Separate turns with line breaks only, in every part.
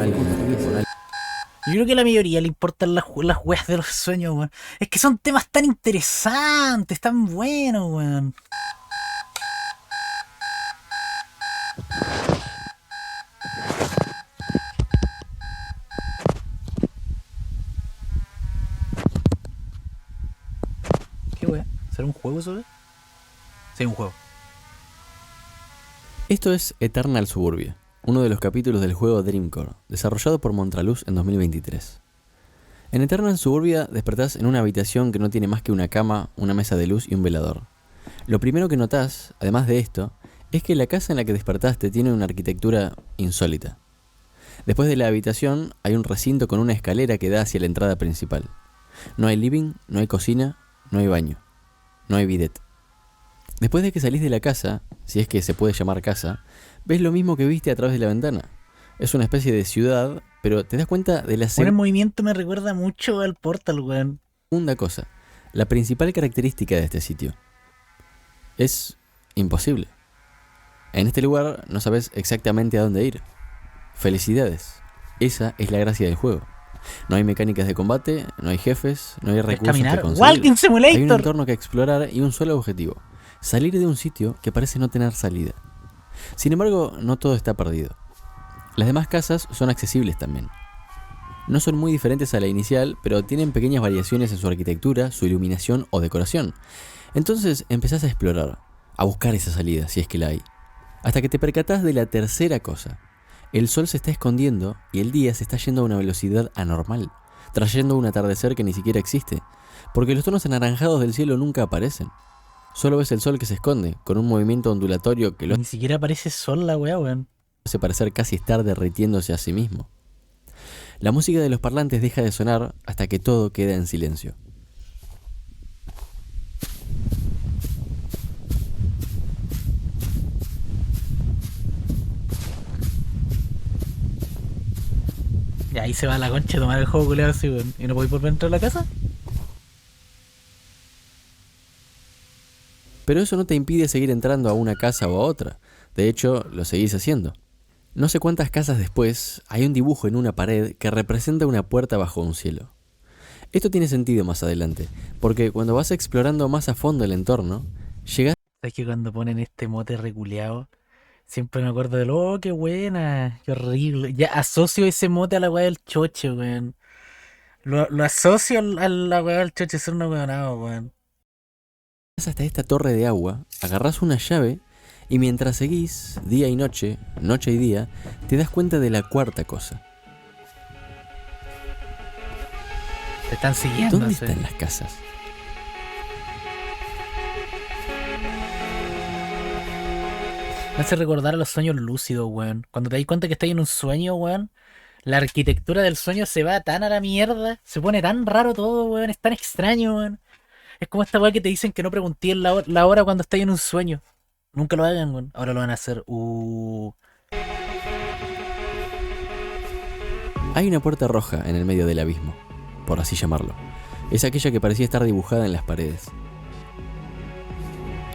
Yo creo que a la mayoría le importan las weas de los sueños, weón. Es que son temas tan interesantes, tan buenos, weón. ¿Qué wea? ¿Será un juego eso? Sí, un juego.
Esto es Eternal Suburbia, uno de los capítulos del juego Dreamcore, desarrollado por Montraluz en 2023. En Eternal Suburbia despertás en una habitación que no tiene más que una cama, una mesa de luz y un velador. Lo primero que notás, además de esto, es que la casa en la que despertaste tiene una arquitectura insólita. Después de la habitación hay un recinto con una escalera que da hacia la entrada principal. No hay living, no hay cocina, no hay baño, no hay bidet. Después de que salís de la casa, si es que se puede llamar casa, ves lo mismo que viste a través de la ventana. Es una especie de ciudad, pero te das cuenta de la
El movimiento me recuerda mucho al Portal, weón.
segunda cosa. La principal característica de este sitio es imposible. En este lugar no sabes exactamente a dónde ir. Felicidades. Esa es la gracia del juego. No hay mecánicas de combate, no hay jefes, no hay recursos que conseguir.
Walking Simulator.
Hay un entorno que explorar y un solo objetivo: salir de un sitio que parece no tener salida. Sin embargo, no todo está perdido. Las demás casas son accesibles también. No son muy diferentes a la inicial, pero tienen pequeñas variaciones en su arquitectura, su iluminación o decoración. Entonces empezás a explorar, a buscar esa salida, si es que la hay. Hasta que te percatás de la tercera cosa. El sol se está escondiendo y el día se está yendo a una velocidad anormal, trayendo un atardecer que ni siquiera existe, porque los tonos anaranjados del cielo nunca aparecen. Solo ves el sol que se esconde, con un movimiento ondulatorio que lo
Ni siquiera parece sol la weá, weón.
hace parecer casi estar derritiéndose a sí mismo. La música de los parlantes deja de sonar hasta que todo queda en silencio.
Y ahí se va a la concha a tomar el juego culeado así, weón. ¿Y no podéis volver a entrar a la casa?
Pero eso no te impide seguir entrando a una casa o a otra. De hecho, lo seguís haciendo. No sé cuántas casas después, hay un dibujo en una pared que representa una puerta bajo un cielo. Esto tiene sentido más adelante, porque cuando vas explorando más a fondo el entorno, llegas
¿Sabes que cuando ponen este mote reculeado? Siempre me acuerdo de lo, oh, qué buena, qué horrible. Ya asocio ese mote a la weá del choche, weón. Lo asocio a la weá del choche, ser una weonado, weón.
hasta esta torre de agua, agarrás una llave y mientras seguís, día y noche, noche y día, te das cuenta de la cuarta cosa.
Te están siguiendo.
¿Dónde están las casas?
Me hace recordar a los sueños lúcidos, weón. Cuando te das cuenta que estás en un sueño, weón, la arquitectura del sueño se va tan a la mierda, se pone tan raro todo, weón, es tan extraño, weón. Es como esta weá que te dicen que no pregunté la hora cuando estás en un sueño. Nunca lo hagan, weón. Ahora lo van a hacer.
Hay una puerta roja en el medio del abismo, por así llamarlo. Es aquella que parecía estar dibujada en las paredes.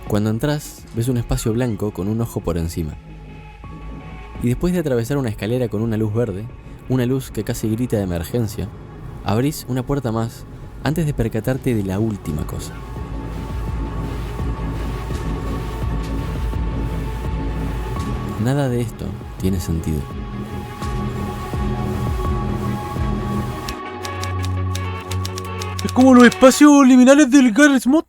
Cuando entras, ves un espacio blanco con un ojo por encima. Y después de atravesar una escalera con una luz verde, una luz que casi grita de emergencia, abrís una puerta más antes de percatarte de la última cosa. Nada de esto tiene sentido.
Es como los espacios liminales del Garry's Mod.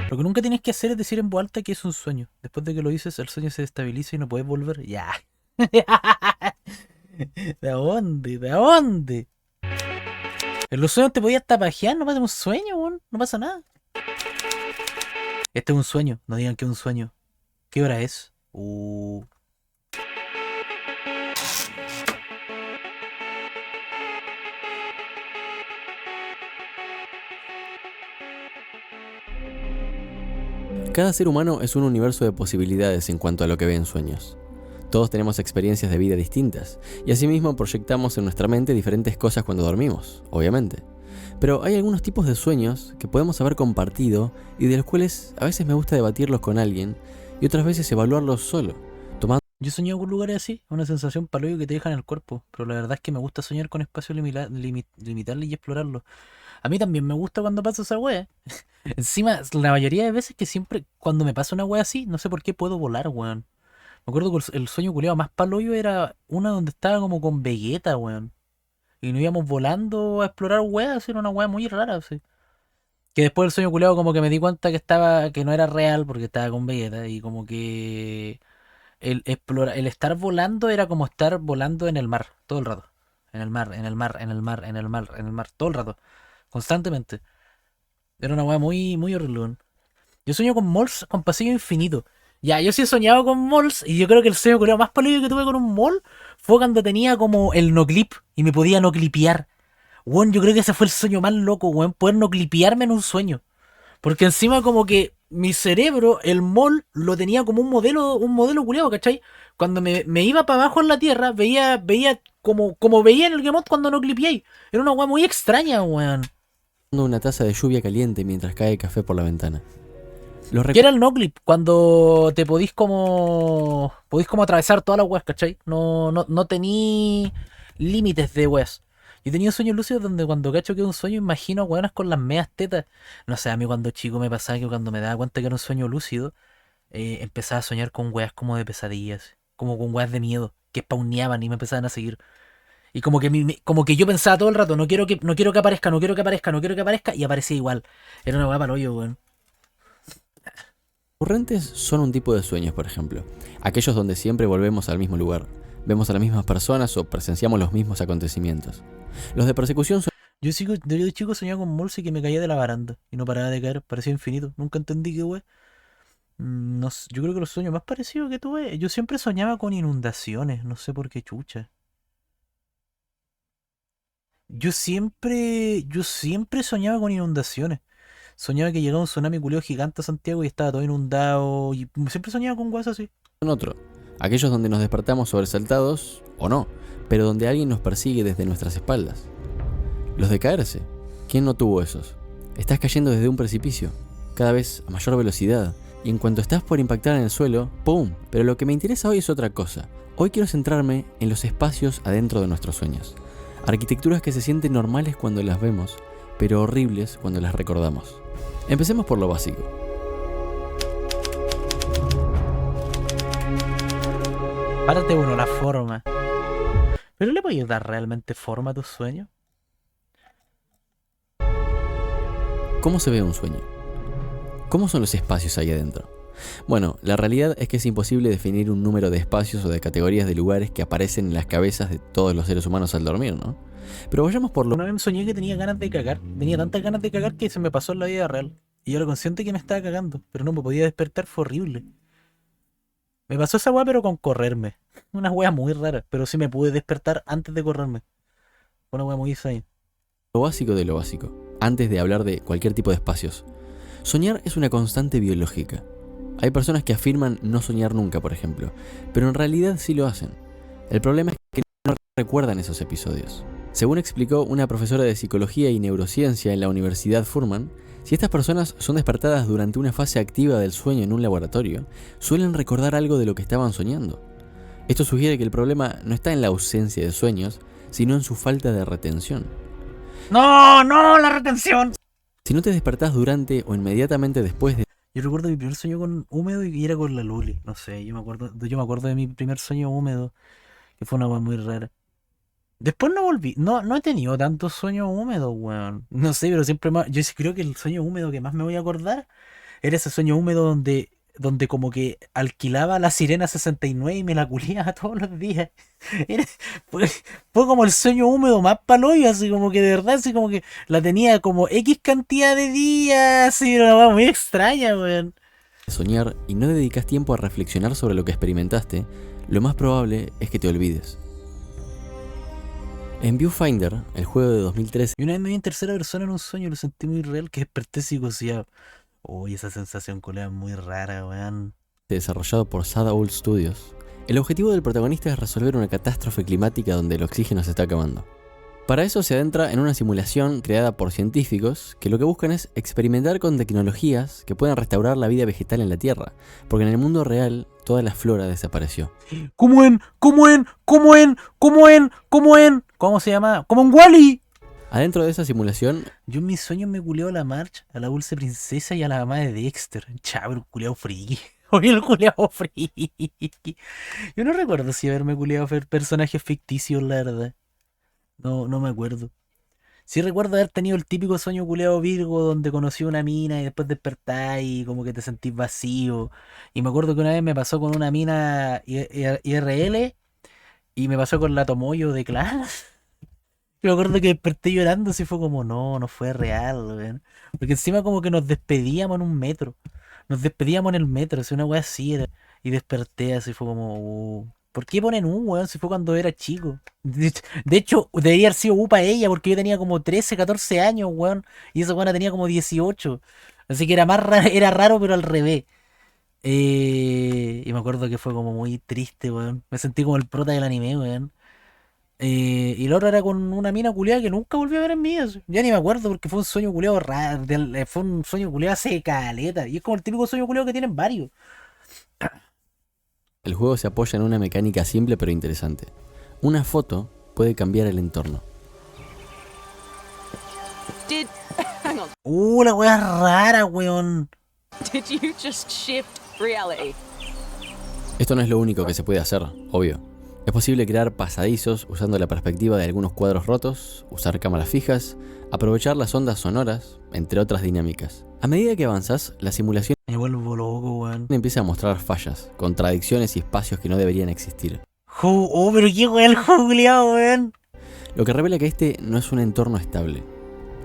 Lo que nunca tienes que hacer es decir en voz alta que es un sueño. Después de que lo dices, el sueño se destabiliza y no puedes volver. Ya. ¿De dónde? ¿De dónde? En los sueños te podías tapajear, no pasa un sueño, weón. No pasa nada. Este es un sueño, no digan que es un sueño. ¿Qué hora es?
Cada ser humano es un universo de posibilidades en cuanto a lo que ve en sueños. Todos tenemos experiencias de vida distintas, y asimismo proyectamos en nuestra mente diferentes cosas cuando dormimos, obviamente. Pero hay algunos tipos de sueños que podemos haber compartido y de los cuales a veces me gusta debatirlos con alguien y otras veces evaluarlos solo, tomando
Yo he soñado con lugares así, una sensación paloyo que te deja en el cuerpo, pero la verdad es que me gusta soñar con espacios limitables y explorarlos. A mí también me gusta cuando pasa esa wea. Encima, la mayoría de veces que siempre, cuando me pasa una wea así, no sé por qué puedo volar, weón. Me acuerdo que el sueño culeado más paloyo era una donde estaba como con Vegeta, weón. Y nos íbamos volando a explorar weas, era una wea muy rara, así. Que después del sueño culeado como que me di cuenta que no era real porque estaba con Vegeta y como que el estar volando era como estar volando en el mar, todo el rato. En el mar, en el mar, en el mar, en el mar, en el mar, todo el rato. Constantemente. Era una weá muy, muy horrible, weón. Yo sueño con malls con pasillo infinito. Ya, yo sí he soñado con malls y yo creo que el sueño curioso más palido que tuve con un mall fue cuando tenía como el no clip y me podía no clipear. Weón, yo creo que ese fue el sueño más loco, weón, poder no clipearme en un sueño. Porque encima como que mi cerebro, el mall, lo tenía como un modelo culiado, ¿cachai? Cuando me iba para abajo en la tierra, veía como veía en el Game Mode cuando no clipeé. Era una weá muy extraña, weón.
Una taza de lluvia caliente mientras cae café por la ventana. Los
¿Qué era
recuerdos
el noclip? Cuando te podís como atravesar todas las weas, ¿cachai? No tení límites de weas. Yo tenía sueños lúcidos donde cuando cacho que es un sueño imagino weonas con las medias tetas. No sé, a mí cuando chico me pasaba que cuando me daba cuenta que era un sueño lúcido, empezaba a soñar con weas como de pesadillas, como con weas de miedo, que spawneaban y me empezaban a seguir. Y como que, como que yo pensaba todo el rato, no quiero que aparezca, no quiero que aparezca, no quiero que aparezca, y aparecía igual. Era una wea para hoyo, weón.
recurrentes son un tipo de sueños, por ejemplo. Aquellos donde siempre volvemos al mismo lugar, vemos a las mismas personas o presenciamos los mismos acontecimientos. Los de persecución son
Yo de chico soñaba con Morse y que me caía de la baranda y no paraba de caer, parecía infinito. Nunca entendí qué wey. No yo creo que los sueños más parecidos que tuve, yo siempre soñaba con inundaciones, no sé por qué chucha. Yo siempre soñaba con inundaciones. Soñaba que llegaba un tsunami culeo gigante a Santiago y estaba todo inundado. Y siempre soñaba con cosas así.
otro. Aquellos donde nos despertamos sobresaltados, o no, pero donde alguien nos persigue desde nuestras espaldas. Los de caerse. ¿Quién no tuvo esos? Estás cayendo desde un precipicio, cada vez a mayor velocidad, y en cuanto estás por impactar en el suelo, ¡pum! Pero lo que me interesa hoy es otra cosa. Hoy quiero centrarme en los espacios adentro de nuestros sueños. Arquitecturas que se sienten normales cuando las vemos, pero horribles cuando las recordamos. Empecemos por lo básico.
Párate uno, la forma. ¿Pero le puedes dar realmente forma a tus sueños?
¿Cómo se ve un sueño? ¿Cómo son los espacios ahí adentro? Bueno, la realidad es que es imposible definir un número de espacios o de categorías de lugares que aparecen en las cabezas de todos los seres humanos al dormir, ¿no? Pero vayamos por lo...
Una vez soñé que tenía ganas de cagar. Tenía tantas ganas de cagar que se me pasó en la vida real. Y yo era consciente que me estaba cagando, pero no me podía despertar, fue horrible. Me pasó esa weá pero con correrme. Una weá muy rara, pero sí me pude despertar antes de correrme. Fue una weá muy extraña.
Lo básico de lo básico, antes de hablar de cualquier tipo de espacios. Soñar es una constante biológica. Hay personas que afirman no soñar nunca, por ejemplo, pero en realidad sí lo hacen. El problema es que no recuerdan esos episodios. Según explicó una profesora de psicología y neurociencia en la Universidad Furman, si estas personas son despertadas durante una fase activa del sueño en un laboratorio, suelen recordar algo de lo que estaban soñando. Esto sugiere que el problema no está en la ausencia de sueños, sino en su falta de retención.
¡No! ¡No! ¡La retención!
Si no te despertás durante o inmediatamente después de...
Yo recuerdo mi primer sueño con húmedo y era con la Luli. No sé, yo me acuerdo de mi primer sueño húmedo, que fue una weá muy rara. Después no volví. No he tenido tantos sueños húmedos, weón. No sé, pero siempre más. Yo sí creo que el sueño húmedo que más me voy a acordar era ese sueño húmedo donde como que alquilaba la Sirena 69 y me la culiaba todos los días. Era- fue, fue como el sueño húmedo más paloyo, así como que de verdad, así como que la tenía como X cantidad de días, así, era una weá muy extraña, weón.
soñar y no dedicas tiempo a reflexionar sobre lo que experimentaste, lo más probable es que te olvides. En Viewfinder, el juego de 2013,
Y una vez me vi en tercera persona en un sueño y lo sentí muy real, que desperté psicoseado. Uy, esa sensación culea es muy rara, weón.
desarrollado por Sada Old Studios, el objetivo del protagonista es resolver una catástrofe climática donde el oxígeno se está acabando. Para eso se adentra en una simulación creada por científicos que lo que buscan es experimentar con tecnologías que puedan restaurar la vida vegetal en la Tierra, porque en el mundo real toda la flora desapareció.
¿Cómo se llama? ¡Como en Wall-E!
Adentro de esa simulación,
Yo en mis sueños me culeo a la March, a la Dulce Princesa y a la mamá de Dexter. Chavo, el culeado friki. Oye, el culeado friki. Yo no recuerdo si haberme culeado a personajes ficticios, la verdad. No me acuerdo. Sí recuerdo haber tenido el típico sueño culeado Virgo donde conocí una mina y después despertás y como que te sentís vacío. Y me acuerdo que una vez me pasó con una mina IRL y me pasó con la Tomoyo de Clash. Yo me acuerdo que desperté llorando, así fue como, no fue real, weón. Porque encima como que nos despedíamos en un metro. Nos despedíamos en el metro, así una weá así era. Y desperté, así fue como, ¿por qué ponen weón? Si fue cuando era chico. De hecho, debería haber sido para ella, porque yo tenía como 13, 14 años, weón. Y esa weona tenía como 18. Así que era más raro, era raro, pero al revés. Y me acuerdo que fue como muy triste, weón. Me sentí como el prota del anime, weón. Y el otro era con una mina culiada que nunca volví a ver en mi vida. Así. Ya ni me acuerdo porque fue un sueño culiado raro. Fue un sueño culiado hace caleta. Y es como el típico sueño culiado que tienen varios.
el juego se apoya en una mecánica simple pero interesante. Una foto puede cambiar el entorno.
Hang on.
La wea rara, weón.
Did you just shift reality?
Esto no es lo único que se puede hacer, obvio. Es posible crear pasadizos usando la perspectiva de algunos cuadros rotos, usar cámaras fijas, aprovechar las ondas sonoras, entre otras dinámicas. A medida que avanzas, la simulación
Me vuelvo loco, weón.
empieza a mostrar fallas, contradicciones y espacios que no deberían existir.
Pero qué weón el juego culiado, weón.
Lo que revela que este no es un entorno estable.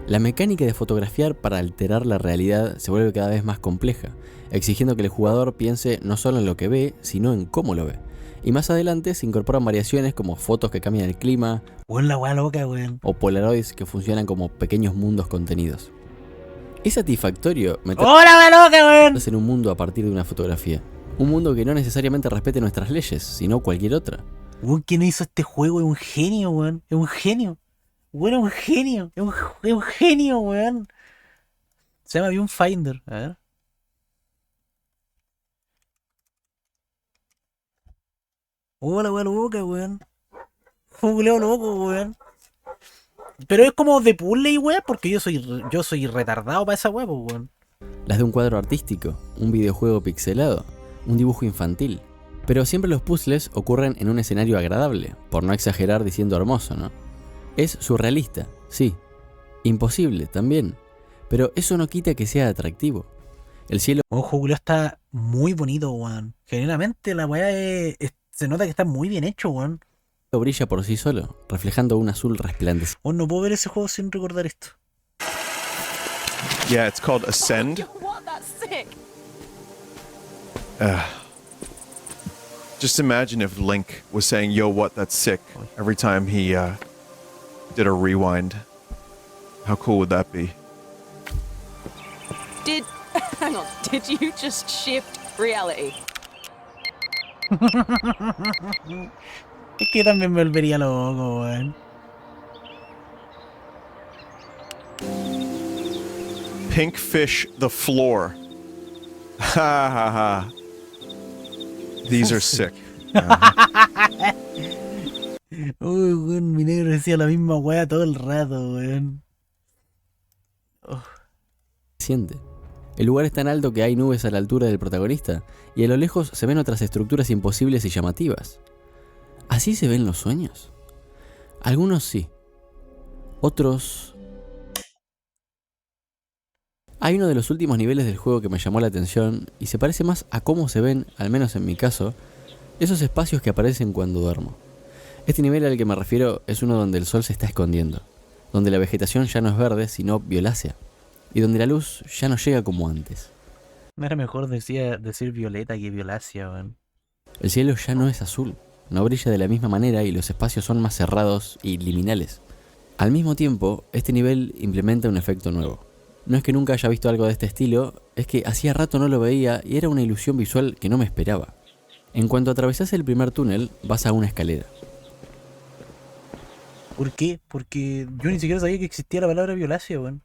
La mecánica de fotografiar para alterar la realidad se vuelve cada vez más compleja, exigiendo que el jugador piense no solo en lo que ve, sino en cómo lo ve. Y más adelante se incorporan variaciones como fotos que cambian el clima,
Weón, la wea loca, weón.
o polaroids que funcionan como pequeños mundos contenidos. Es satisfactorio
¡Oh, la wea loca, weón!
meterse en un mundo a partir de una fotografía. Un mundo que no necesariamente respete nuestras leyes, sino cualquier otra.
Weón, ¿quién hizo este juego? Es un genio, weón. Es un genio. Weón, es un genio. Es un genio, weón. Se llama Viewfinder. A ver. La wea loca, weón. Juego loco, weón. Pero es como de puzzle y weón, porque yo soy retardado para esa weá, pues, weón.
Las de un cuadro artístico, un videojuego pixelado, un dibujo infantil. Pero siempre los puzzles ocurren en un escenario agradable, por no exagerar diciendo hermoso, ¿no? Es surrealista, sí. Imposible, también. Pero eso no quita que sea atractivo. El cielo
Weón, Juego está muy bonito, weón. Generalmente la weá se nota que está muy bien hecho, weón.
brilla por sí solo, reflejando un azul resplandeciente.
Weón, no puedo ver ese juego sin recordar esto.
Yeah, it's called Ascend.
What? That's sick.
Just imagine if Link was saying, yo, what, that's sick, every time he did a rewind. How cool would that be?
Hang on. Did you just shift reality?
Es que también me volvería loco, weón.
Pink fish the floor. Ha ha ha. These are sick.
Uy, weón, mi negro decía la misma weá todo el rato, weón.
El lugar es tan alto que hay nubes a la altura del protagonista, y a lo lejos se ven otras estructuras imposibles y llamativas. ¿Así se ven los sueños? Algunos sí. Otros... Hay uno de los últimos niveles del juego que me llamó la atención y se parece más a cómo se ven, al menos en mi caso, esos espacios que aparecen cuando duermo. Este nivel al que me refiero es uno donde el sol se está escondiendo, donde la vegetación ya no es verde sino violácea, y donde la luz ya no llega como antes.
No era mejor decir violeta que violácea, weón.
El cielo ya no es azul, no brilla de la misma manera y los espacios son más cerrados y liminales. Al mismo tiempo, este nivel implementa un efecto nuevo. No es que nunca haya visto algo de este estilo, es que hacía rato no lo veía y era una ilusión visual que no me esperaba. En cuanto atravesás el primer túnel, vas a una escalera.
¿Por qué? Porque yo ni siquiera sabía que existía la palabra violacia, weón.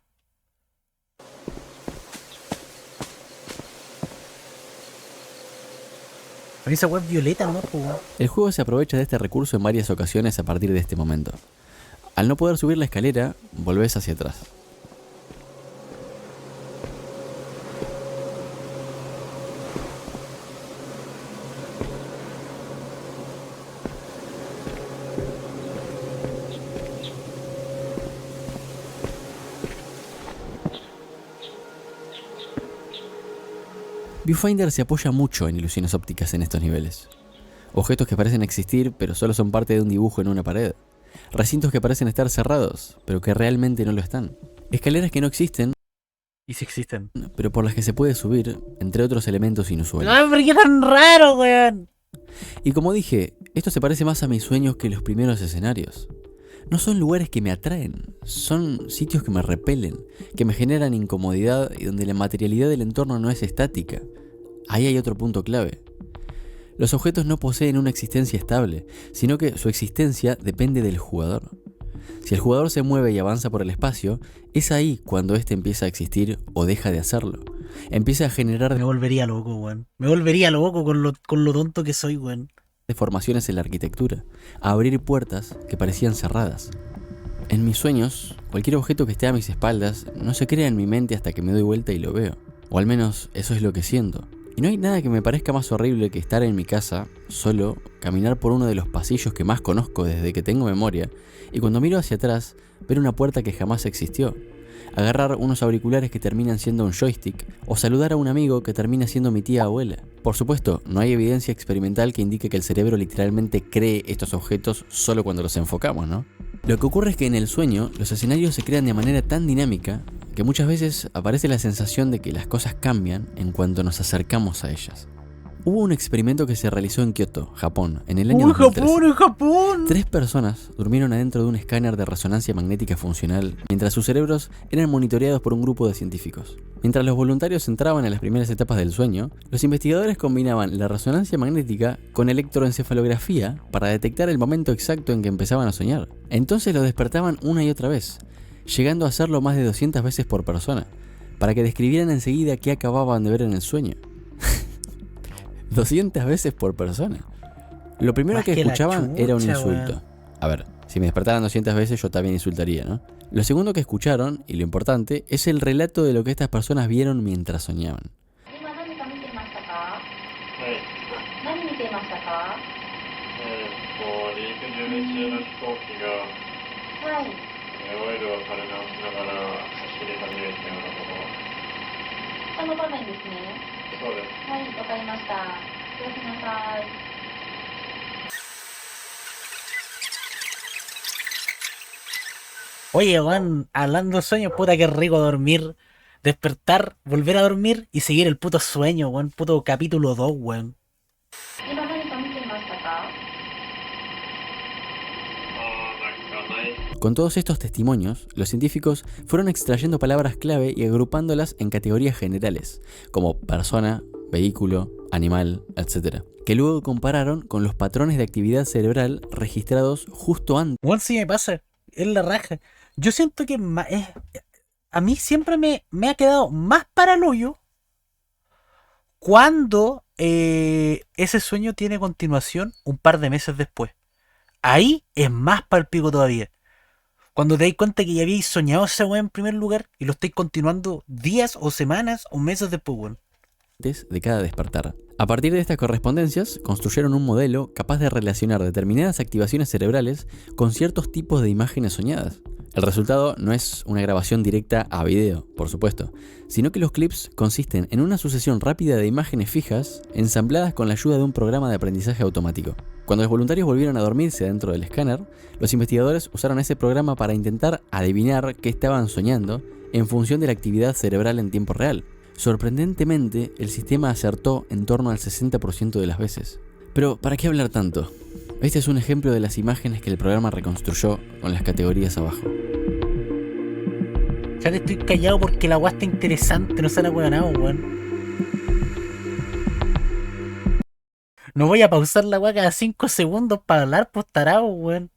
Con esa weá es violeta nomás, po, weón.
El juego se aprovecha de este recurso en varias ocasiones a partir de este momento. Al no poder subir la escalera, volvés hacia atrás. Viewfinder se apoya mucho en ilusiones ópticas en estos niveles. Objetos que parecen existir, pero solo son parte de un dibujo en una pared. Recintos que parecen estar cerrados, pero que realmente no lo están. Escaleras que no existen,
Y si existen.
pero por las que se puede subir, entre otros elementos inusuales.
¡Ay, pero qué tan raro, weón!
Y como dije, esto se parece más a mis sueños que los primeros escenarios. No son lugares que me atraen, son sitios que me repelen, que me generan incomodidad y donde la materialidad del entorno no es estática. Ahí hay otro punto clave. Los objetos no poseen una existencia estable, sino que su existencia depende del jugador. Si el jugador se mueve y avanza por el espacio, es ahí cuando éste empieza a existir o deja de hacerlo. Empieza a generar
Me volvería loco, weón. Me volvería loco con lo tonto que soy, weón.
deformaciones en la arquitectura, a abrir puertas que parecían cerradas. En mis sueños, cualquier objeto que esté a mis espaldas no se crea en mi mente hasta que me doy vuelta y lo veo. O al menos eso es lo que siento. Y no hay nada que me parezca más horrible que estar en mi casa, solo, caminar por uno de los pasillos que más conozco desde que tengo memoria, y cuando miro hacia atrás, ver una puerta que jamás existió. Agarrar unos auriculares que terminan siendo un joystick, o saludar a un amigo que termina siendo mi tía abuela. Por supuesto, no hay evidencia experimental que indique que el cerebro literalmente cree estos objetos solo cuando los enfocamos, ¿no? Lo que ocurre es que en el sueño, los escenarios se crean de manera tan dinámica que muchas veces aparece la sensación de que las cosas cambian en cuanto nos acercamos a ellas. Hubo un experimento que se realizó en Kioto, Japón, en el año
¡Uy,
2013.
Japón, en Japón!
3 personas durmieron adentro de un escáner de resonancia magnética funcional mientras sus cerebros eran monitoreados por un grupo de científicos. Mientras los voluntarios entraban en las primeras etapas del sueño, los investigadores combinaban la resonancia magnética con electroencefalografía para detectar el momento exacto en que empezaban a soñar. Entonces los despertaban una y otra vez, llegando a hacerlo más de 200 veces por persona, para que describieran enseguida qué acababan de ver en el sueño. 200 veces por persona. Lo primero
Más
que
que la
escuchaban era un
chucha,
insulto.
weón.
A ver, si me despertaran 200 veces yo también insultaría, ¿no? Lo segundo que escucharon, y lo importante, es el relato de lo que estas personas vieron mientras soñaban.
今何か見てましたか？
はい。
何見てましたか？
離陸準備中の飛行機が
はい。
オイルを垂れ直しながら走り始めたようなこ
その場面ですね。
と。そうです。
はい、わかりました。おやすみなさい。
Oye, weón, hablando de sueños, puta que rico dormir, despertar, volver a dormir y seguir el puto sueño, weón, puto capítulo 2, weón.
今何か見てましたか？
なんかない。
Con todos estos testimonios, los científicos fueron extrayendo palabras clave y agrupándolas en categorías generales, como persona, vehículo, animal, etc., que luego compararon con los patrones de actividad cerebral registrados justo antes.
Weón, sí me pasa, es la raja. Yo siento que a mí siempre me ha quedado más para el hoyo cuando ese sueño tiene continuación un par de meses después. Ahí es más para el pico todavía. Cuando te das cuenta que ya habéis soñado esa weá en primer lugar y lo estáis continuando días o semanas o meses después, weón.
De cada despertar. A partir de estas correspondencias, construyeron un modelo capaz de relacionar determinadas activaciones cerebrales con ciertos tipos de imágenes soñadas. El resultado no es una grabación directa a video, por supuesto, sino que los clips consisten en una sucesión rápida de imágenes fijas ensambladas con la ayuda de un programa de aprendizaje automático. Cuando los voluntarios volvieron a dormirse dentro del escáner, los investigadores usaron ese programa para intentar adivinar qué estaban soñando en función de la actividad cerebral en tiempo real. Sorprendentemente, el sistema acertó en torno al 60% de las veces. Pero, ¿para qué hablar tanto? Este es un ejemplo de las imágenes que el programa reconstruyó con las categorías abajo.
Ya te estoy callado porque la weá está interesante, no se la weá nada, weón. No voy a pausar la weá cada 5 segundos para hablar, pues tarado, weón.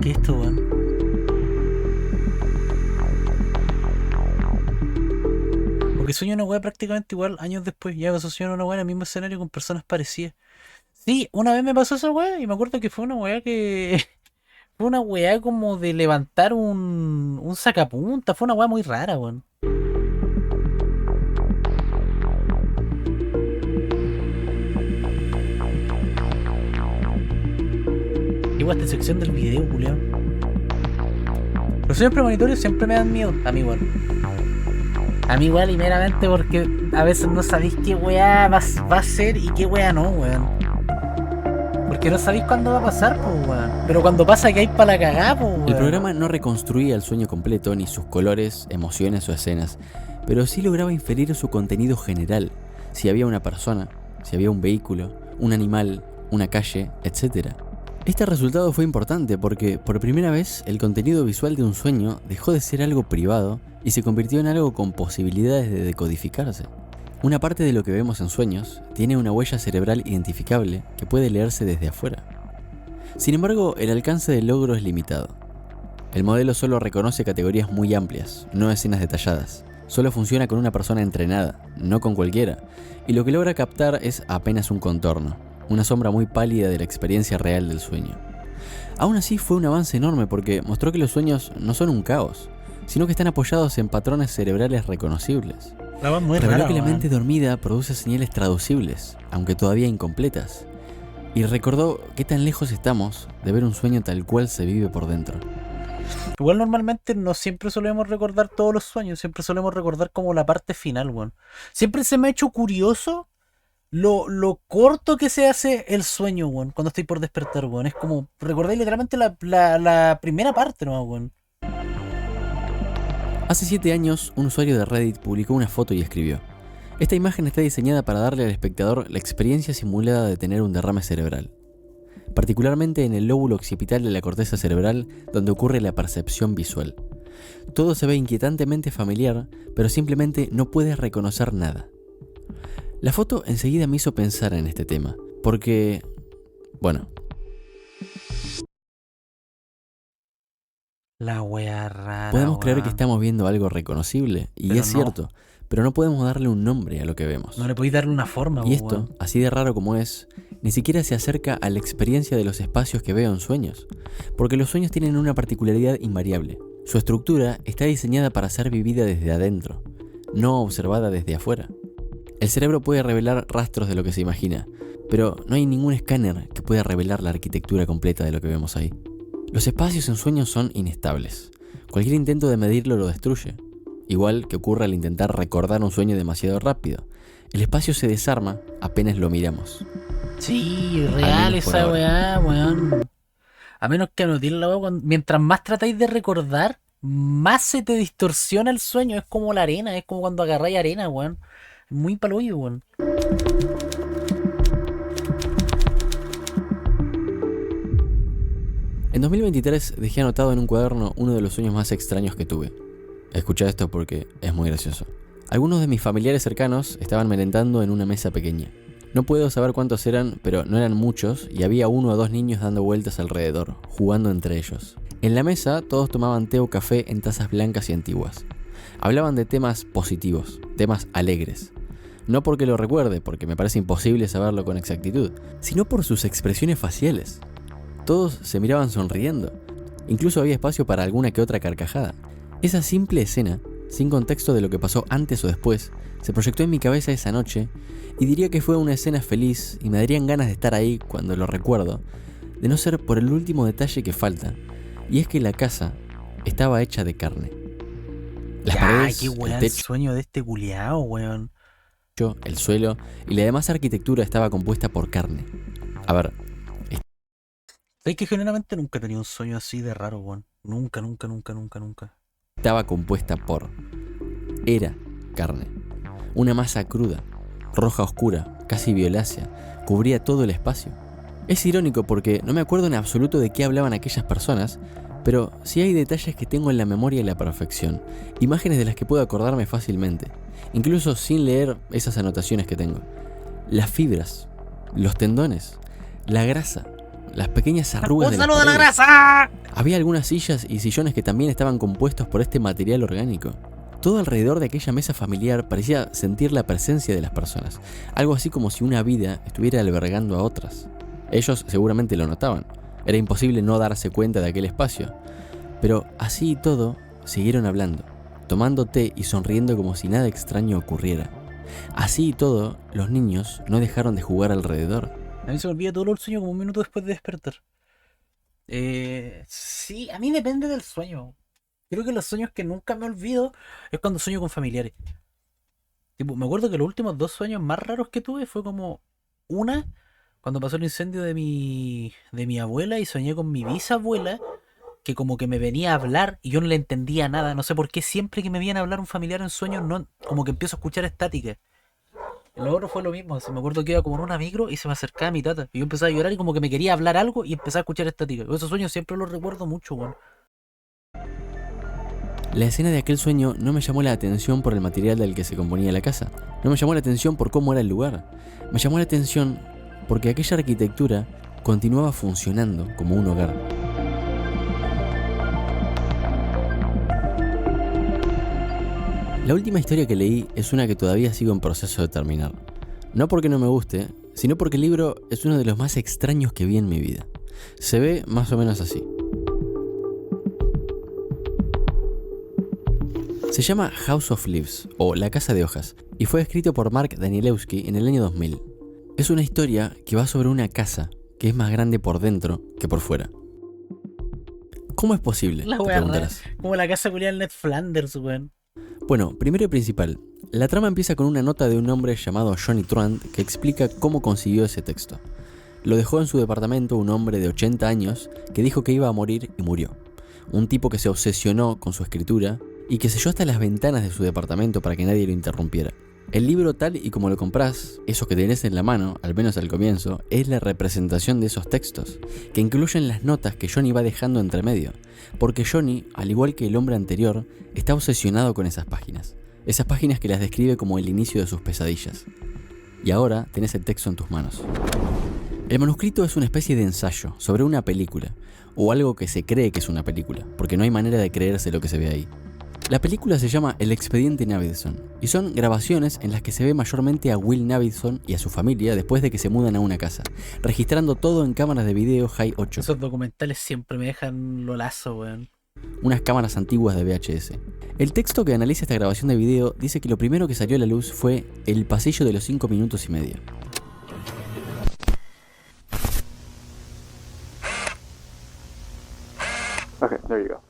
¿Qué es esto, weón? Porque sueño una weá prácticamente igual años después. Ya pasó sueño una weá en el mismo escenario con personas parecidas. Sí, una vez me pasó esa weá y me acuerdo que fue una weá que. Fue una weá como de levantar un sacapunta. Fue una weá muy rara, weón. Igual esta sección del video, culiao. Los sueños premonitorios siempre me dan miedo. A mí igual. A mí igual y meramente porque a veces no sabéis qué weá va a ser y qué weá no, weón. Porque no sabéis cuándo va a pasar, pues, weón. Pero cuando pasa que hay para la cagada, pues, weón.
El programa no reconstruía el sueño completo, ni sus colores, emociones o escenas, pero sí lograba inferir su contenido general. Si había una persona, si había un vehículo, un animal, una calle, etc. Este resultado fue importante porque por primera vez el contenido visual de un sueño dejó de ser algo privado y se convirtió en algo con posibilidades de decodificarse. Una parte de lo que vemos en sueños tiene una huella cerebral identificable que puede leerse desde afuera. Sin embargo, el alcance del logro es limitado. El modelo solo reconoce categorías muy amplias, no escenas detalladas. Solo funciona con una persona entrenada, no con cualquiera, y lo que logra captar es apenas un contorno, una sombra muy pálida de la experiencia real del sueño. Aún así fue un avance enorme porque mostró que los sueños no son un caos, sino que están apoyados en patrones cerebrales reconocibles. Reveló que la mente dormida produce señales traducibles, aunque todavía incompletas, y recordó qué tan lejos estamos de ver un sueño tal cual se vive por dentro.
Igual normalmente no siempre solemos recordar todos los sueños, siempre solemos recordar como la parte final, weón. Siempre se me ha hecho curioso lo corto que se hace el sueño, weón, cuando estoy por despertar, weón. Es como, recordáis literalmente la primera parte, ¿no, weón?
Hace 7 años, un usuario de Reddit publicó una foto y escribió: esta imagen está diseñada para darle al espectador la experiencia simulada de tener un derrame cerebral, particularmente en el lóbulo occipital de la corteza cerebral donde ocurre la percepción visual. Todo se ve inquietantemente familiar, pero simplemente no puedes reconocer nada. La foto enseguida me hizo pensar en este tema, porque, bueno,
La wea rara.
podemos creer
weón.
que estamos viendo algo reconocible, y
Pero
es
no.
cierto, pero no podemos darle un nombre a lo que vemos.
No le podéis darle una forma,
Y esto,
weón.
así de raro como es, ni siquiera se acerca a la experiencia de los espacios que veo en sueños, porque los sueños tienen una particularidad invariable. Su estructura está diseñada para ser vivida desde adentro, no observada desde afuera. El cerebro puede revelar rastros de lo que se imagina, pero no hay ningún escáner que pueda revelar la arquitectura completa de lo que vemos ahí. Los espacios en sueños son inestables. Cualquier intento de medirlo lo destruye, igual que ocurre al intentar recordar un sueño demasiado rápido. El espacio se desarma apenas lo miramos.
Sí,
Al
real
menos por
esa
ahora.
weá, weón. A menos que anotéis la weá, mientras más tratáis de recordar, más se te distorsiona el sueño. Es como la arena, es como cuando agarráis arena, weón. Muy paloyo, weón.
En 2023 dejé anotado en un cuaderno uno de los sueños más extraños que tuve. Escucha esto porque es muy gracioso. Algunos de mis familiares cercanos estaban merendando en una mesa pequeña. No puedo saber cuántos eran, pero no eran muchos y había 1 o 2 niños dando vueltas alrededor, jugando entre ellos. En la mesa todos tomaban té o café en tazas blancas y antiguas. Hablaban de temas positivos, temas alegres. No porque lo recuerde, porque me parece imposible saberlo con exactitud, sino por sus expresiones faciales. Todos se miraban sonriendo. Incluso había espacio para alguna que otra carcajada. Esa simple escena, sin contexto de lo que pasó antes o después, se proyectó en mi cabeza esa noche y diría que fue una escena feliz y me darían ganas de estar ahí cuando lo recuerdo, de no ser por el último detalle que falta, y es que la casa estaba hecha de carne. Las
Ya,
paredes,
qué
el
weá el
techo,
sueño de este culiao, weón.
el suelo y la demás arquitectura estaba compuesta por carne. A ver,
Es que generalmente nunca he tenido un sueño así de raro, weón. Nunca, nunca, nunca, nunca, nunca.
estaba compuesta por... Era carne. Una masa cruda, roja oscura, casi violácea, cubría todo el espacio. Es irónico porque no me acuerdo en absoluto de qué hablaban aquellas personas, pero sí hay detalles que tengo en la memoria a la perfección, imágenes de las que puedo acordarme fácilmente, incluso sin leer esas anotaciones que tengo. Las fibras, los tendones, la grasa, las pequeñas arrugas de las
¡Gonzalo de la
paredes.
grasa!
Había algunas sillas y sillones que también estaban compuestos por este material orgánico. Todo alrededor de aquella mesa familiar parecía sentir la presencia de las personas, algo así como si una vida estuviera albergando a otras. Ellos seguramente lo notaban, era imposible no darse cuenta de aquel espacio, pero así y todo siguieron hablando, tomando té y sonriendo como si nada extraño ocurriera. Así y todo, los niños no dejaron de jugar alrededor.
A mí se me olvida todo el sueño como un minuto después de despertar. Sí, a mí depende del sueño. Creo que los sueños que nunca me olvido es cuando sueño con familiares. Tipo, me acuerdo que los últimos 2 sueños más raros que tuve fue como cuando pasó el incendio de mi abuela y soñé con mi bisabuela, que como que me venía a hablar y yo no le entendía nada. No sé por qué siempre que me viene a hablar un familiar en sueños, no, como que empiezo a escuchar estática. Lo otro fue lo mismo, me acuerdo que iba como en una micro y se me acercaba mi tata. Y yo empezaba a llorar y como que me quería hablar algo y empezaba a escuchar estática. Esos sueños siempre los recuerdo mucho, weón.
La escena de aquel sueño no me llamó la atención por el material del que se componía la casa. No me llamó la atención por cómo era el lugar. Me llamó la atención porque aquella arquitectura continuaba funcionando como un hogar. La última historia que leí es una que todavía sigo en proceso de terminar. No porque no me guste, sino porque el libro es uno de los más extraños que vi en mi vida. Se ve más o menos así. Se llama House of Leaves, o La Casa de Hojas, y fue escrito por Mark Danielewski en el año 2000. Es una historia que va sobre una casa que es más grande por dentro que por fuera. ¿Cómo es posible?
La
Te
wea rara.
preguntarás.
Como la casa culiada del Ned Flanders, weón.
Bueno, primero y principal, la trama empieza con una nota de un hombre llamado Johnny Trant que explica cómo consiguió ese texto. Lo dejó en su departamento un hombre de 80 años que dijo que iba a morir y murió. Un tipo que se obsesionó con su escritura y que selló hasta las ventanas de su departamento para que nadie lo interrumpiera. El libro tal y como lo compras, eso que tenés en la mano, al menos al comienzo, es la representación de esos textos, que incluyen las notas que Johnny va dejando entre medio, porque Johnny, al igual que el hombre anterior, está obsesionado con esas páginas que las describe como el inicio de sus pesadillas. Y ahora tenés el texto en tus manos. El manuscrito es una especie de ensayo sobre una película, o algo que se cree que es una película, porque no hay manera de creerse lo que se ve ahí. La película se llama El Expediente Navidson y son grabaciones en las que se ve mayormente a Will Navidson y a su familia después de que se mudan a una casa, registrando todo en cámaras de video High 8,
Esos documentales siempre me dejan lo lazo, weón.
unas cámaras antiguas de VHS. El texto que analiza esta grabación de video dice que lo primero que salió a la luz fue el pasillo de los 5 minutos y medio.
Okay, there you go.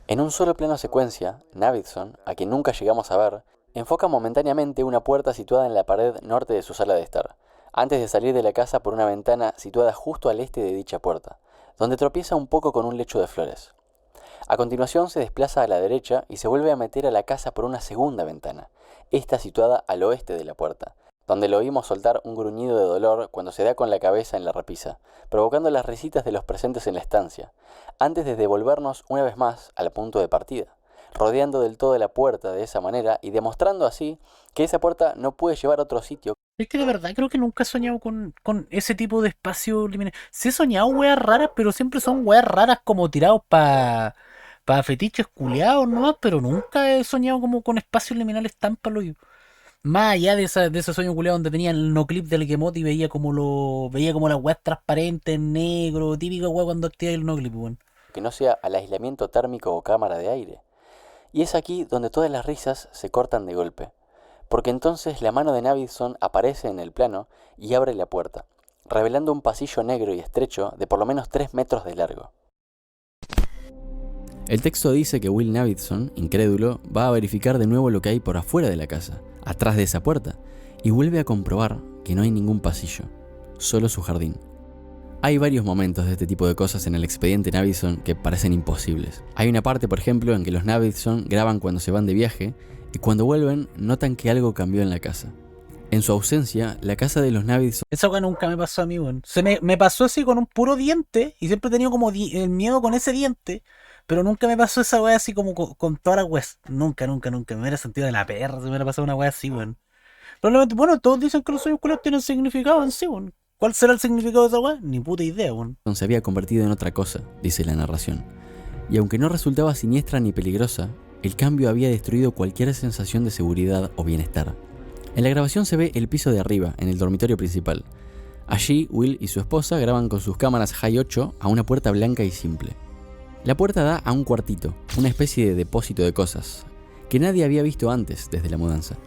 En un solo plano secuencia, Navidson, a quien nunca llegamos a ver, enfoca momentáneamente una puerta situada en la pared norte de su sala de estar, antes de salir de la casa por una ventana situada justo al este de dicha puerta, donde tropieza un poco con un lecho de flores. A continuación se desplaza a la derecha y se vuelve a meter a la casa por una segunda ventana, esta situada al oeste de la puerta, donde lo oímos soltar un gruñido de dolor cuando se da con la cabeza en la repisa, provocando las risitas de los presentes en la estancia, antes de devolvernos una vez más al punto de partida, rodeando del todo la puerta de esa manera y demostrando así que esa puerta no puede llevar a otro sitio.
Es que de verdad creo que nunca he soñado con ese tipo de espacio liminal. Sí he soñado weas raras, pero siempre son weas raras como tirados para fetiches culiados nomás, pero nunca he soñado como con espacios liminales tan paloyo. Más allá de ese sueño culiado donde tenía el no clip del Gemot y veía como las weas transparentes, negro, típica wea cuando activa el no clip, weón.
Que no sea al aislamiento térmico o cámara de aire. Y es aquí donde todas las risas se cortan de golpe, porque entonces la mano de Navidson aparece en el plano y abre la puerta, revelando un pasillo negro y estrecho de por lo menos 3 metros de largo. El texto dice que Will Navidson, incrédulo, va a verificar de nuevo lo que hay por afuera de la casa, atrás de esa puerta, y vuelve a comprobar que no hay ningún pasillo, solo su jardín. Hay varios momentos de este tipo de cosas en el expediente Navidson que parecen imposibles. Hay una parte, por ejemplo, en que los Navidson graban cuando se van de viaje y cuando vuelven notan que algo cambió en la casa. En su ausencia, la casa de los Navidson
Esa weá nunca me pasó a mí, weón. Me pasó así con un puro diente y siempre he tenido como el miedo con ese diente, pero nunca me pasó esa weá así como con todas las weas. Nunca. Me hubiera sentido de la perra si me hubiera pasado una weá así, weón. Probablemente, bueno, todos dicen que los sueños culiados tienen significado en sí, weón. ¿Cuál será el significado de esa weá? Ni puta idea, weón.
se había convertido en otra cosa, dice la narración. Y aunque no resultaba siniestra ni peligrosa, el cambio había destruido cualquier sensación de seguridad o bienestar. En la grabación se ve el piso de arriba, en el dormitorio principal. Allí, Will y su esposa graban con sus cámaras High 8 a una puerta blanca y simple. La puerta da a un cuartito, una especie de depósito de cosas, que nadie había visto antes desde la mudanza.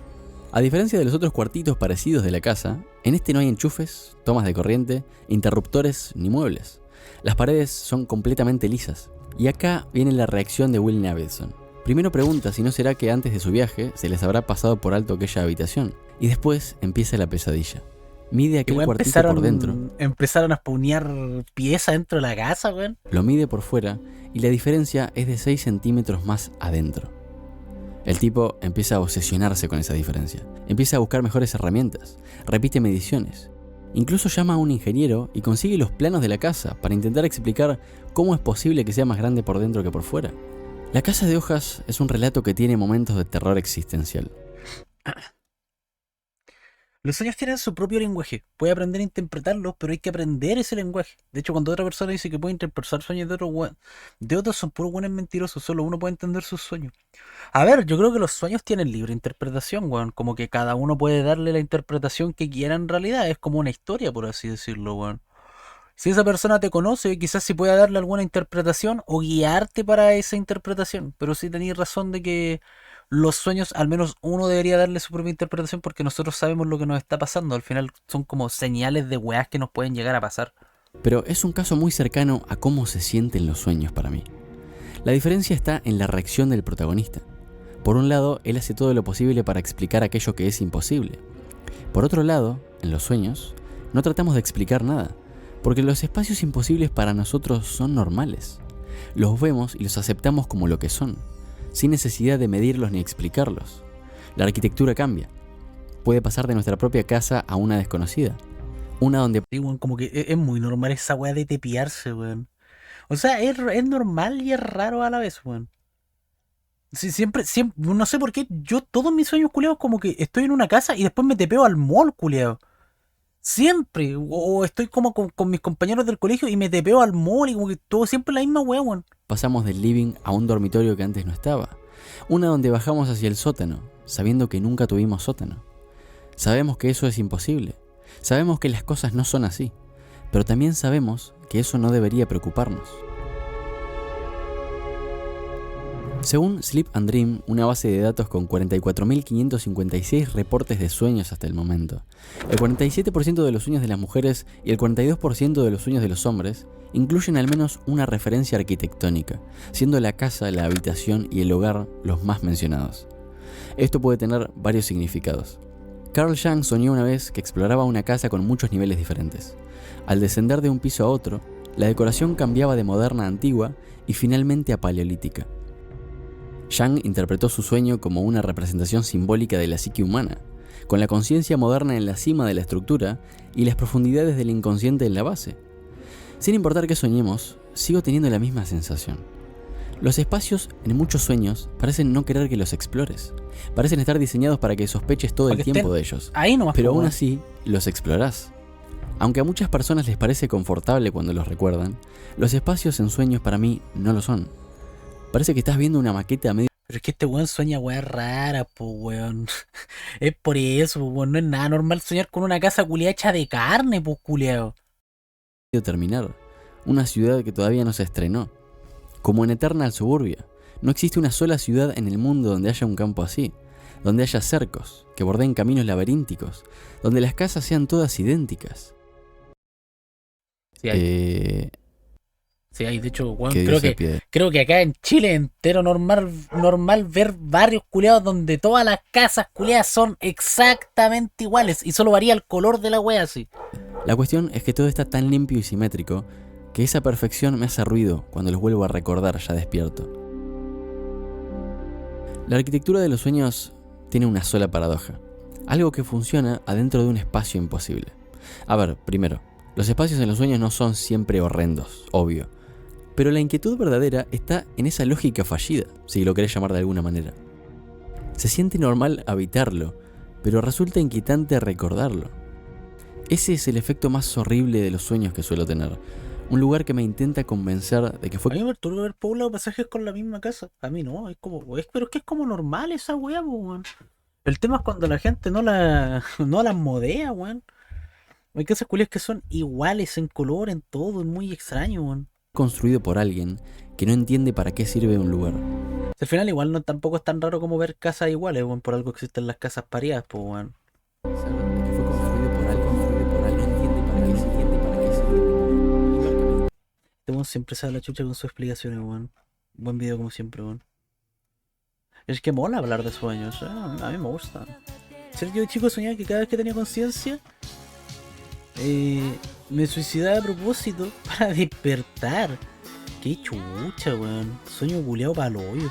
A diferencia de los otros cuartitos parecidos de la casa, en este no hay enchufes, tomas de corriente, interruptores ni muebles. Las paredes son completamente lisas. Y acá viene la reacción de Will Navidson. Primero pregunta si no será que antes de su viaje se les habrá pasado por alto aquella habitación. Y después empieza la pesadilla. Mide aquel
Igual
cuartito por dentro,
empezaron a spawnear piezas dentro de la casa, weón.
lo mide por fuera y la diferencia es de 6 centímetros más adentro. El tipo empieza a obsesionarse con esa diferencia. Empieza a buscar mejores herramientas, repite mediciones. Incluso llama a un ingeniero y consigue los planos de la casa para intentar explicar cómo es posible que sea más grande por dentro que por fuera. La Casa de Hojas es un relato que tiene momentos de terror existencial.
Los sueños tienen su propio lenguaje. Puede aprender a interpretarlos, pero hay que aprender ese lenguaje. De hecho, cuando otra persona dice que puede interpretar sueños de otros son puros buenos mentirosos. Solo uno puede entender sus sueños. A ver, yo creo que los sueños tienen libre interpretación, weón. Como que cada uno puede darle la interpretación que quiera en realidad. Es como una historia, por así decirlo, weón. Si esa persona te conoce, quizás sí pueda darle alguna interpretación o guiarte para esa interpretación. Pero sí tenéis razón de que los sueños, al menos uno debería darle su propia interpretación porque nosotros sabemos lo que nos está pasando. Al final son como señales de weas que nos pueden llegar a pasar.
Pero es un caso muy cercano a cómo se sienten los sueños para mí. La diferencia está en la reacción del protagonista. Por un lado, él hace todo lo posible para explicar aquello que es imposible. Por otro lado, en los sueños, no tratamos de explicar nada, porque los espacios imposibles para nosotros son normales. Los vemos y los aceptamos como lo que son, sin necesidad de medirlos ni explicarlos. La arquitectura cambia. Puede pasar de nuestra propia casa a una desconocida. Una donde
Sí, weón, como que es muy normal esa wea de tepiarse, weón. O sea, es normal y es raro a la vez, weón. Sí, siempre, no sé por qué, yo todos mis sueños culiados como que estoy en una casa y después me tepeo al mall, culiado. Siempre. O estoy como con mis compañeros del colegio y me tepeo al mall y como que todo siempre la misma wea, weón.
pasamos del living a un dormitorio que antes no estaba. Una donde bajamos hacia el sótano, sabiendo que nunca tuvimos sótano. Sabemos que eso es imposible. Sabemos que las cosas no son así. Pero también sabemos que eso no debería preocuparnos. Según Sleep and Dream, una base de datos con 44.556 reportes de sueños hasta el momento, el 47% de los sueños de las mujeres y el 42% de los sueños de los hombres incluyen al menos una referencia arquitectónica, siendo la casa, la habitación y el hogar los más mencionados. Esto puede tener varios significados. Carl Jung soñó una vez que exploraba una casa con muchos niveles diferentes. Al descender de un piso a otro, la decoración cambiaba de moderna a antigua y finalmente a paleolítica. Jung interpretó su sueño como una representación simbólica de la psique humana, con la conciencia moderna en la cima de la estructura y las profundidades del inconsciente en la base. Sin importar qué soñemos, sigo teniendo la misma sensación. Los espacios en muchos sueños parecen no querer que los explores. Parecen estar diseñados para que sospeches todo el tiempo de ellos.
Ahí nomás,
Pero
po,
aún
weón.
así, los explorás. Aunque a muchas personas les parece confortable cuando los recuerdan, los espacios en sueños para mí no lo son. Parece que estás viendo una maqueta medio
Pero es que este weón sueña weas raras, po, weón. Es por eso, po, weón. No es nada normal soñar con una casa culiada hecha de carne, po, culiado.
terminar. Una ciudad que todavía no se estrenó. Como en Eternal Suburbia, no existe una sola ciudad en el mundo donde haya un campo así, donde haya cercos, que bordeen caminos laberínticos, donde las casas sean todas idénticas.
Sí, hay. Sí, hay. De hecho, weón,
Que Dios se pide.
creo que acá en Chile entero normal ver barrios culiados donde todas las casas culiadas son exactamente iguales y solo varía el color de la wea así.
La cuestión es que todo está tan limpio y simétrico que esa perfección me hace ruido cuando los vuelvo a recordar ya despierto. La arquitectura de los sueños tiene una sola paradoja, algo que funciona adentro de un espacio imposible. A ver, primero, los espacios en los sueños no son siempre horrendos, obvio, pero la inquietud verdadera está en esa lógica fallida, si lo querés llamar de alguna manera. Se siente normal habitarlo, pero resulta inquietante recordarlo. Ese es el efecto más horrible de los sueños que suelo tener. Un lugar que me intenta convencer de que
A
fue
mí me perturba haber poblado pasajes con la misma casa. A mí no, es como, pero es que es como normal esa weá, po, weón. El tema es cuando la gente no las modea, weón. Hay casas culias que son iguales en color, en todo, es muy extraño, weón.
construido por alguien que no entiende para qué sirve un lugar.
Al final igual no tampoco es tan raro como ver casas iguales, weón. Por algo existen las casas pareadas, pues, weón.
Que fue construido por alguien, no entiende para qué sirve.
Este weón siempre sabe la chucha con sus explicaciones, weón. Buen video como siempre, weón. Es que mola hablar de sueños, a mí me gusta. Ser yo de chico soñaba que cada vez que tenía conciencia me suicidaba a propósito para despertar. Qué chucha, weón. Sueño culiao pa'l hoyo.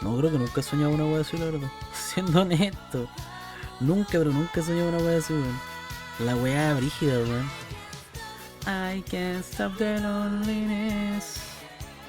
No, creo que nunca he soñado una wea así, la verdad. Siendo honesto. Nunca, pero nunca he soñado una wea así, weón. La wea brígida, weón. I can't stop the loneliness.